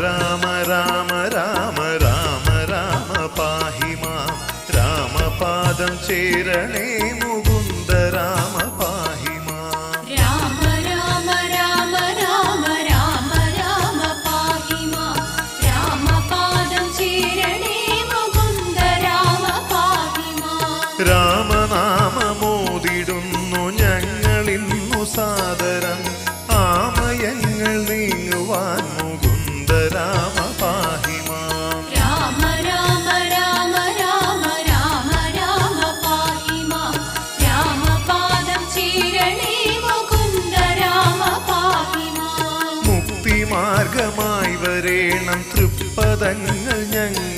രാമ രാമ രാമ രാമ രാമ പാഹി മാം രാമപാദം ചേരണേ മുകുന്ദ രാമ പാഹി മാം രാമ രാമ രാമ രാമ രാമ രാമ പാഹി മാം രാമപാദം ചേരണേ മുകുന്ദ രാമ പാഹി മാം രാമനാമമോദിടുന്നു ഞങ്ങളിന്നു സാദരം ആമയങ്ങൾ നീങ്ങുവാൻ മുകുന്ദ രാമ പാഹി മാം രാമ രാമ രാമ രാമ രാമ രാമ പാഹി മാം രാമപാദം ചേരണേ മുകുന്ദ രാമ പാഹി മാം മുക്തിമാർഗമായി വരേണം തൃപ്പദങ്ങൾ ഞങ്ങൾ